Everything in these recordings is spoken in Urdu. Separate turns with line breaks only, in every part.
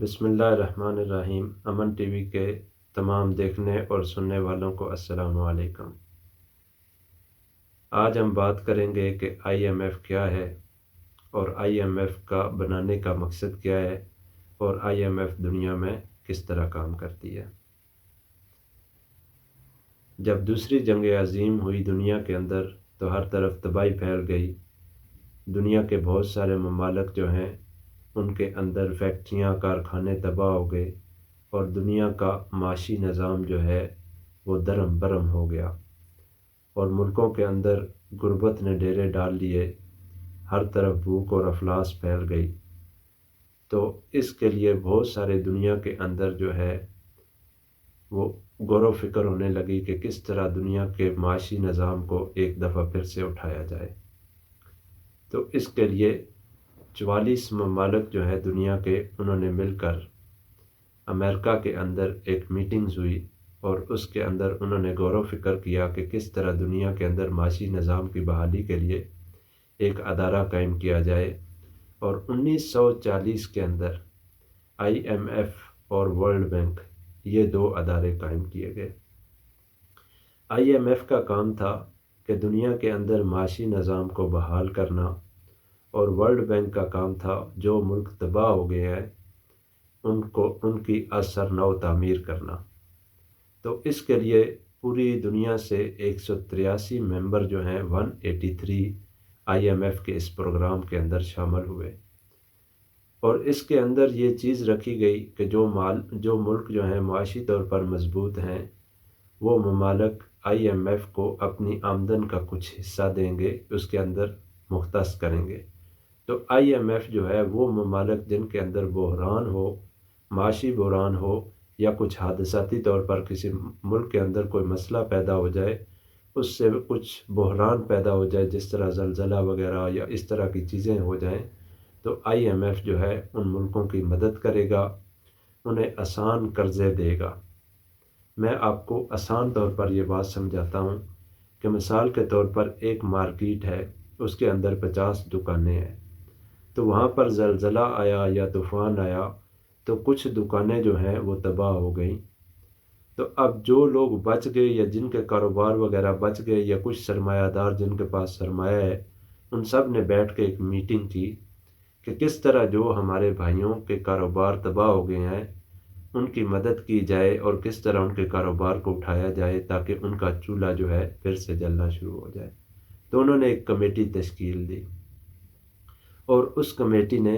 بسم اللہ الرحمن الرحیم۔ امن ٹی وی کے تمام دیکھنے اور سننے والوں کو السلام علیکم۔ آج ہم بات کریں گے کہ آئی ایم ایف کیا ہے اور آئی ایم ایف کا بنانے کا مقصد کیا ہے اور آئی ایم ایف دنیا میں کس طرح کام کرتی ہے۔ جب دوسری جنگ عظیم ہوئی دنیا کے اندر تو ہر طرف تباہی پھیل گئی۔ دنیا کے بہت سارے ممالک جو ہیں ان کے اندر فیکٹریاں کارخانے تباہ ہو گئے اور دنیا کا معاشی نظام جو ہے وہ درہم برہم ہو گیا اور ملکوں کے اندر غربت نے ڈیرے ڈال لیے، ہر طرف بھوک اور افلاس پھیل گئی۔ تو اس کے لیے بہت سارے دنیا کے اندر جو ہے وہ غور و فکر ہونے لگی کہ کس طرح دنیا کے معاشی نظام کو ایک دفعہ پھر سے اٹھایا جائے۔ تو اس کے لیے 44 ممالک جو ہے دنیا کے، انہوں نے مل کر امریکہ کے اندر ایک میٹنگز ہوئی اور اس کے اندر انہوں نے غور و فکر کیا کہ کس طرح دنیا کے اندر معاشی نظام کی بحالی کے لیے ایک ادارہ قائم کیا جائے۔ اور 1940 کے اندر آئی ایم ایف اور ورلڈ بینک، یہ دو ادارے قائم کیے گئے۔ آئی ایم ایف کا کام تھا کہ دنیا کے اندر معاشی نظام کو بحال کرنا، اور ورلڈ بینک کا کام تھا جو ملک تباہ ہو گئے ہیں ان کی اثر نو تعمیر کرنا۔ تو اس کے لیے پوری دنیا سے 183 ممبر جو ہیں 183 آئی ایم ایف کے اس پروگرام کے اندر شامل ہوئے، اور اس کے اندر یہ چیز رکھی گئی کہ جو ملک جو ہیں معاشی طور پر مضبوط ہیں وہ ممالک آئی ایم ایف کو اپنی آمدن کا کچھ حصہ دیں گے، اس کے اندر مختص کریں گے۔ تو آئی ایم ایف جو ہے وہ ممالک جن کے اندر بحران ہو، معاشی بحران ہو، یا کچھ حادثاتی طور پر کسی ملک کے اندر کوئی مسئلہ پیدا ہو جائے، اس سے کچھ بحران پیدا ہو جائے جس طرح زلزلہ وغیرہ یا اس طرح کی چیزیں ہو جائیں، تو آئی ایم ایف جو ہے ان ملکوں کی مدد کرے گا، انہیں آسان قرضے دے گا۔ میں آپ کو آسان طور پر یہ بات سمجھاتا ہوں کہ مثال کے طور پر ایک مارکیٹ ہے، اس کے اندر 50 دکانیں ہیں، تو وہاں پر زلزلہ آیا یا طوفان آیا تو کچھ دکانیں جو ہیں وہ تباہ ہو گئیں۔ تو اب جو لوگ بچ گئے یا جن کے کاروبار وغیرہ بچ گئے یا کچھ سرمایہ دار جن کے پاس سرمایہ ہے، ان سب نے بیٹھ کے ایک میٹنگ کی کہ کس طرح جو ہمارے بھائیوں کے کاروبار تباہ ہو گئے ہیں ان کی مدد کی جائے اور کس طرح ان کے کاروبار کو اٹھایا جائے تاکہ ان کا چولہا جو ہے پھر سے جلنا شروع ہو جائے۔ تو انہوں نے ایک کمیٹی تشکیل دی اور اس کمیٹی نے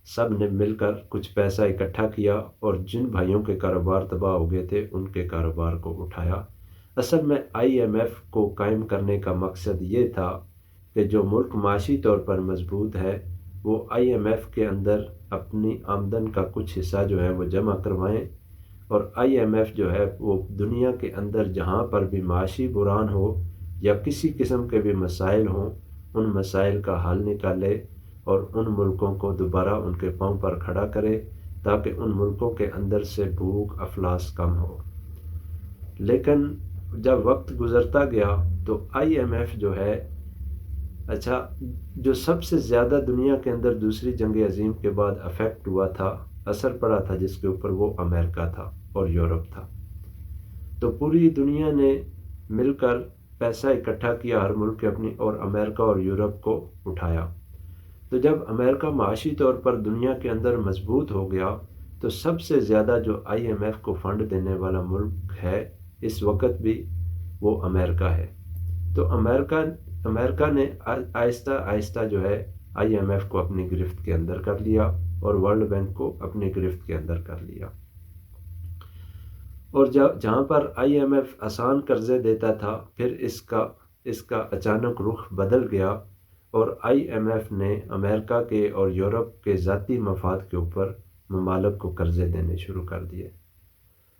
سب نے مل کر کچھ پیسہ اکٹھا کیا اور جن بھائیوں کے کاروبار تباہ ہو گئے تھے ان کے کاروبار کو اٹھایا۔ اصل میں آئی ایم ایف کو قائم کرنے کا مقصد یہ تھا کہ جو ملک معاشی طور پر مضبوط ہے وہ آئی ایم ایف کے اندر اپنی آمدن کا کچھ حصہ جو ہے وہ جمع کروائیں، اور آئی ایم ایف جو ہے وہ دنیا کے اندر جہاں پر بھی معاشی بحران ہو یا کسی قسم کے بھی مسائل ہوں ان مسائل کا حل نکالے اور ان ملکوں کو دوبارہ ان کے پاؤں پر کھڑا کرے تاکہ ان ملکوں کے اندر سے بھوک افلاس کم ہو۔ لیکن جب وقت گزرتا گیا تو آئی ایم ایف جو ہے جو سب سے زیادہ دنیا کے اندر دوسری جنگ عظیم کے بعد افیکٹ ہوا تھا، اثر پڑا تھا، جس کے اوپر وہ امریکہ تھا اور یورپ تھا۔ تو پوری دنیا نے مل کر پیسہ اکٹھا کیا، ہر ملک اپنی، اور امریکہ اور یورپ کو اٹھایا۔ تو جب امریکہ معاشی طور پر دنیا کے اندر مضبوط ہو گیا تو سب سے زیادہ جو آئی ایم ایف کو فنڈ دینے والا ملک ہے اس وقت بھی وہ امریکہ ہے۔ تو امریکہ نے آہستہ آہستہ جو ہے آئی ایم ایف کو اپنی گرفت کے اندر کر لیا اور ورلڈ بینک کو اپنی گرفت کے اندر کر لیا، اور جہاں پر آئی ایم ایف آسان قرضے دیتا تھا پھر اس کا اچانک رخ بدل گیا اور آئی ایم ایف نے امریکہ کے اور یورپ کے ذاتی مفاد کے اوپر ممالک کو قرضے دینے شروع کر دیے۔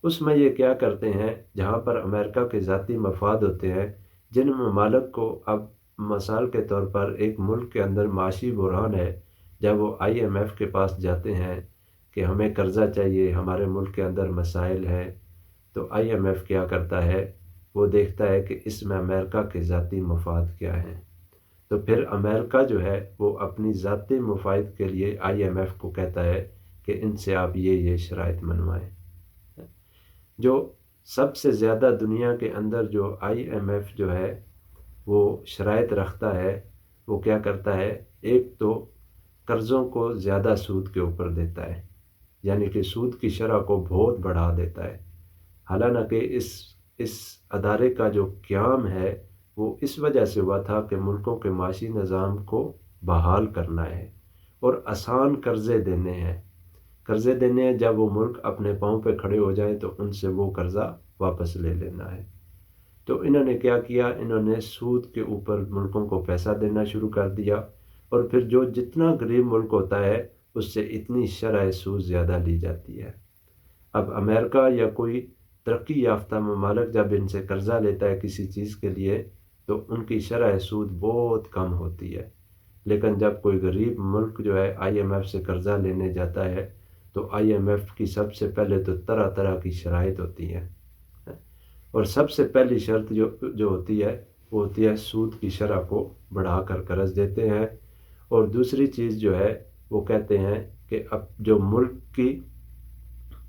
اس میں یہ کیا کرتے ہیں، جہاں پر امریکہ کے ذاتی مفاد ہوتے ہیں، جن ممالک کو اب مثال کے طور پر ایک ملک کے اندر معاشی بحران ہے، جب وہ آئی ایم ایف کے پاس جاتے ہیں کہ ہمیں قرضہ چاہیے، ہمارے ملک کے اندر مسائل ہیں، تو آئی ایم ایف کیا کرتا ہے، وہ دیکھتا ہے کہ اس میں امریکہ کے ذاتی مفاد کیا ہیں، تو پھر امریکہ جو ہے وہ اپنی ذاتی مفاد کے لیے آئی ایم ایف کو کہتا ہے کہ ان سے آپ یہ شرائط منوائیں۔ جو سب سے زیادہ دنیا کے اندر جو IMF جو ہے وہ شرائط رکھتا ہے، وہ کیا کرتا ہے، ایک تو قرضوں کو زیادہ سود کے اوپر دیتا ہے، یعنی کہ سود کی شرح کو بہت بڑھا دیتا ہے۔ حالانکہ اس ادارے کا جو قیام ہے وہ اس وجہ سے ہوا تھا کہ ملکوں کے معاشی نظام کو بحال کرنا ہے اور آسان قرضے دینے ہیں، جب وہ ملک اپنے پاؤں پہ کھڑے ہو جائیں تو ان سے وہ قرضہ واپس لے لینا ہے۔ تو انہوں نے کیا کیا، انہوں نے سود کے اوپر ملکوں کو پیسہ دینا شروع کر دیا، اور پھر جتنا غریب ملک ہوتا ہے اس سے اتنی شرح سود زیادہ لی جاتی ہے۔ اب امریکہ یا کوئی ترقی یافتہ ممالک جب ان سے قرضہ لیتا ہے کسی چیز کے لیے تو ان کی شرح سود بہت کم ہوتی ہے، لیکن جب کوئی غریب ملک جو ہے IMF سے قرضہ لینے جاتا ہے تو IMF کی سب سے پہلے تو طرح طرح کی شرائط ہوتی ہیں، اور سب سے پہلی شرط جو ہوتی ہے وہ ہوتی ہے سود کی شرح کو بڑھا کر قرض دیتے ہیں، اور دوسری چیز جو ہے وہ کہتے ہیں کہ اب جو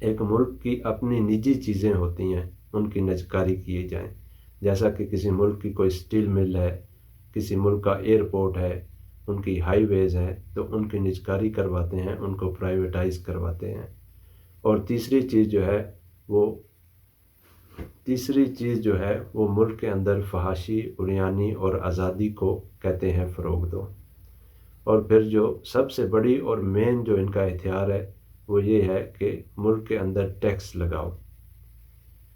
ایک ملک کی اپنی نجی چیزیں ہوتی ہیں ان کی نجکاری کی جائیں، جیسا کہ کسی ملک کی کوئی سٹیل مل ہے، کسی ملک کا ایئرپورٹ ہے، ان کی ہائی ویز ہیں، تو ان کی نجکاری کرواتے ہیں، ان کو پرائیویٹائز کرواتے ہیں۔ اور تیسری چیز جو ہے وہ ملک کے اندر فحاشی، عریانی اور آزادی کو کہتے ہیں فروغ دو۔ اور پھر جو سب سے بڑی اور مین جو ان کا ہتھیار ہے وہ یہ ہے کہ ملک کے اندر ٹیکس لگاؤ،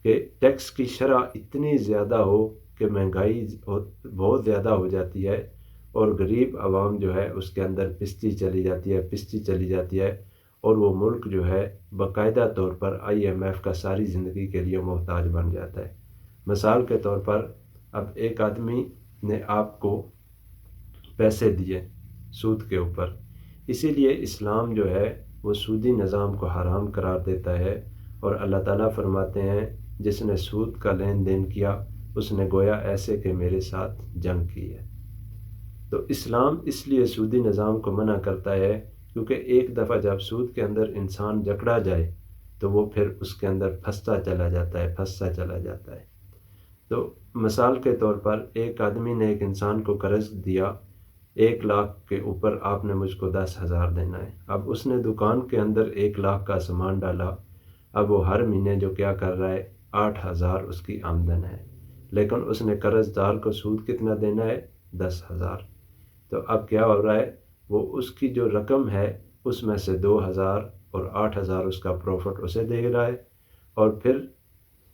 کہ ٹیکس کی شرح اتنی زیادہ ہو کہ مہنگائی بہت زیادہ ہو جاتی ہے، اور غریب عوام جو ہے اس کے اندر پستی چلی جاتی ہے، اور وہ ملک جو ہے باقاعدہ طور پر IMF کا ساری زندگی کے لیے محتاج بن جاتا ہے۔ مثال کے طور پر اب ایک آدمی نے آپ کو پیسے دیے سود کے اوپر، اسی لیے اسلام جو ہے وہ سودی نظام کو حرام قرار دیتا ہے، اور اللہ تعالیٰ فرماتے ہیں جس نے سود کا لین دین کیا اس نے گویا ایسے کہ میرے ساتھ جنگ کی ہے۔ تو اسلام اس لیے سودی نظام کو منع کرتا ہے کیونکہ ایک دفعہ جب سود کے اندر انسان جکڑا جائے تو وہ پھر اس کے اندر پھنستا چلا جاتا ہے۔ تو مثال کے طور پر ایک آدمی نے ایک انسان کو قرض دیا 1,00,000 کے اوپر، آپ نے مجھ کو 10,000 دینا ہے۔ اب اس نے دکان کے اندر 1,00,000 کا سامان ڈالا، اب وہ ہر مہینے جو کیا کر رہا ہے 8,000 اس کی آمدن ہے، لیکن اس نے قرض دار کو سود کتنا دینا ہے 10,000۔ تو اب کیا ہو رہا ہے، وہ اس کی جو رقم ہے اس میں سے 2,000 اور 8,000 اس کا پروفٹ اسے دے رہا ہے، اور پھر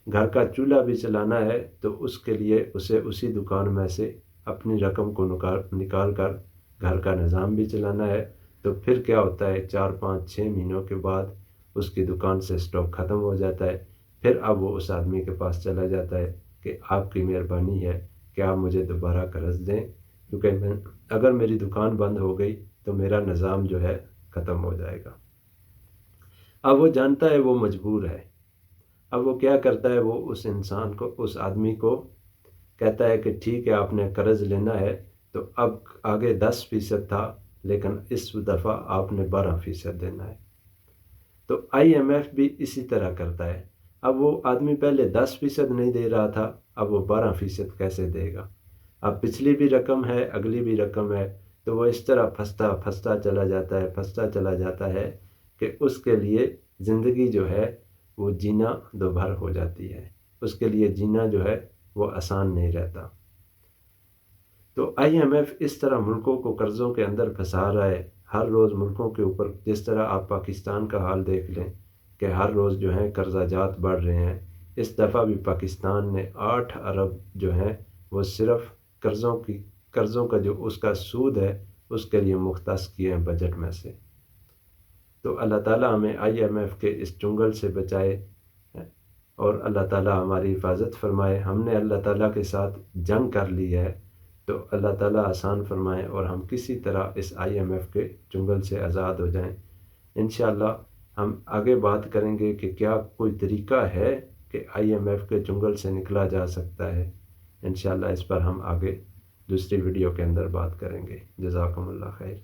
گھر کا چولہا بھی چلانا ہے تو اس کے لیے اسے اسی دکان میں سے اپنی رقم کو نکال کر گھر کا نظام بھی چلانا ہے۔ تو پھر کیا ہوتا ہے 4 5 6 مہینوں کے بعد اس کی دکان سے سٹاک ختم ہو جاتا ہے، پھر اب وہ اس آدمی کے پاس چلا جاتا ہے کہ آپ کی مہربانی ہے کہ آپ مجھے دوبارہ قرض دیں، کیونکہ اگر میری دکان بند ہو گئی تو میرا نظام جو ہے ختم ہو جائے گا۔ اب وہ جانتا ہے وہ مجبور ہے، اب وہ کیا کرتا ہے، وہ اس آدمی کو کہتا ہے کہ ٹھیک ہے آپ نے قرض لینا ہے، تو اب آگے 10% تھا لیکن اس دفعہ آپ نے 12% دینا ہے۔ تو IMF بھی اسی طرح کرتا ہے، اب وہ آدمی پہلے 10% نہیں دے رہا تھا، اب وہ 12% کیسے دے گا، اب پچھلی بھی رقم ہے اگلی بھی رقم ہے، تو وہ اس طرح پھنستا چلا جاتا ہے کہ اس کے لیے زندگی جو ہے وہ جینا دوبھر ہو جاتی ہے، اس کے لیے جینا جو ہے وہ آسان نہیں رہتا۔ تو IMF اس طرح ملکوں کو قرضوں کے اندر پھنسا رہا ہے، ہر روز ملکوں کے اوپر، جس طرح آپ پاکستان کا حال دیکھ لیں کہ ہر روز جو ہیں قرضہ جات بڑھ رہے ہیں۔ اس دفعہ بھی پاکستان نے 8 ارب جو ہیں وہ صرف قرضوں کا جو اس کا سود ہے اس کے لیے مختص کیے ہیں بجٹ میں سے۔ تو اللہ تعالیٰ ہمیں IMF کے اس چنگل سے بچائے، اور اللہ تعالیٰ ہماری حفاظت فرمائے۔ ہم نے اللہ تعالیٰ کے ساتھ جنگ کر لی ہے تو اللہ تعالیٰ آسان فرمائے اور ہم کسی طرح اس IMF کے چنگل سے آزاد ہو جائیں۔ انشاءاللہ ہم آگے بات کریں گے کہ کیا کوئی طریقہ ہے کہ IMF کے چنگل سے نکلا جا سکتا ہے۔ انشاءاللہ اس پر ہم آگے دوسری ویڈیو کے اندر بات کریں گے۔ جزاکم اللہ خیر۔